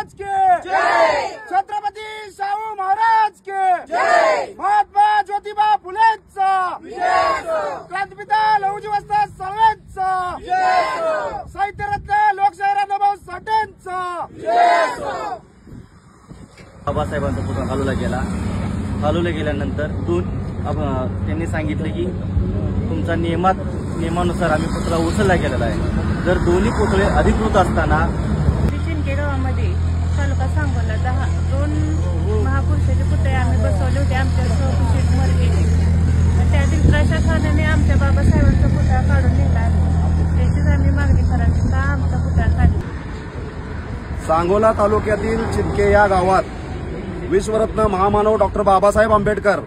महाराज के जय, छत्रपती शाहू महाराज के जय, महात्मा ज्योतिबा फुलेंचा क्रांतिपिता लहुजी वस्ताद साळवेंचा साहित्यरत्न लोकशाहीर अण्णाभाऊ साठेंचा बाबासाहेबांचा पुतळा हलवला गेल्यानंतर त्यांनी सांगितले की तुमचा नियमानुसार आम्ही पुतळा उचलला गेलेला आहे। जर दोन्ही पुतळे अधिकृत असताना चिंके गावामध्ये तालुका सांगोला 2 महापुरुषाचे पुतळे आम्ही बसवले होते। आमच्या सहकुशीत मर गेले, त्यातील प्रशासनाने आमच्या बाबासाहेबांचा पुतळा काढून नेला, त्याचीच आम्ही मागणी करावी का आमचा पुतळा काढला। सांगोला तालुक्यातील चिंके या गावात विश्वरत्न महामानव डॉक्टर बाबासाहेब आंबेडकर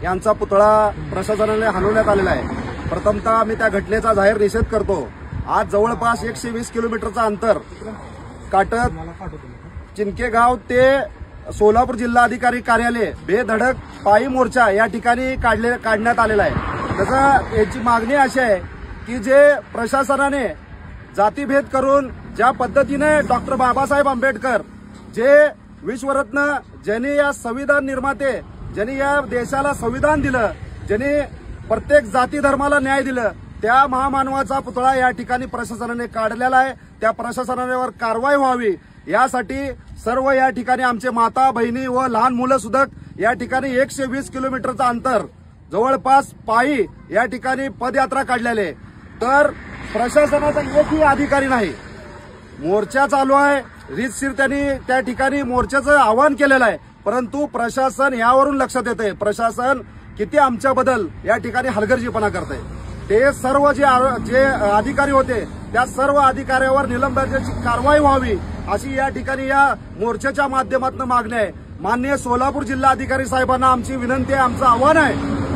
यांचा पुतळा प्रशासनाने हलवण्यात आलेला आहे। प्रथमतः आम्ही त्या घटनेचा जाहीर निषेध करतो। आज जवळपास 120 किलोमीटरचा अंतर काटत चिंके गाव ते सोलापूर जिल्हाधिकारी कार्यालय बेधडक पायी मोर्चा या ठिकाणी काढण्यात आलेला आहे। याची मागणी अशी आहे की जे प्रशासनाने जातीभेद करून ज्या पद्धतीने डॉक्टर बाबासाहेब आंबेडकर जे विश्वरत्न ज्यांनी या संविधान निर्माते ज्यांनी या देशाला संविधान दिलं, ज्यांनी प्रत्येक जाती धर्माला न्याय दिलं, त्या महामानवाचा पुतळा या ठिकाणी प्रशासनाने काढलेला आहे। त्या प्रशासनावर कारवाई व्हावी यासाठी सर्व या ठिकाणी आमचे माता बहिणी व लहान मुलं सुद्धा या ठिकाणी 120 किलोमीटरचा अंतर जवळपास पायी या ठिकाणी पदयात्रा काढलेले, तर प्रशासनाचा एकही अधिकारी नाही। मोर्चा चालू आहे, रीतशीर त्यांनी त्या ठिकाणी मोर्चाचं आवाहन केलेलं आहे, परंतु प्रशासन यावरून लक्षात येते प्रशासन किती आमच्याबद्दल या ठिकाणी हलगर्जीपणा करते। ते सर्व जे अधिकारी होते त्या सर्व अधिकाऱ्यावर निलंबनाची कारवाई व्हावी अशी या ठिकाणी या मोर्चाच्या माध्यमातून मागणी आहे। माननीय सोलापूर जिल्हाधिकारी साहेबांना आमची विनंती आहे, आमचं आव्हान आहे,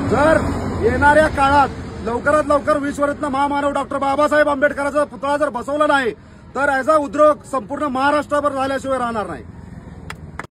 जर येणाऱ्या काळात लवकरात लवकर विश्वरत्न महामानव डॉक्टर बाबासाहेब आंबेडकरांचा पुतळा जर बसवला नाही तर याचा उद्योग संपूर्ण महाराष्ट्रभर झाल्याशिवाय राहणार नाही।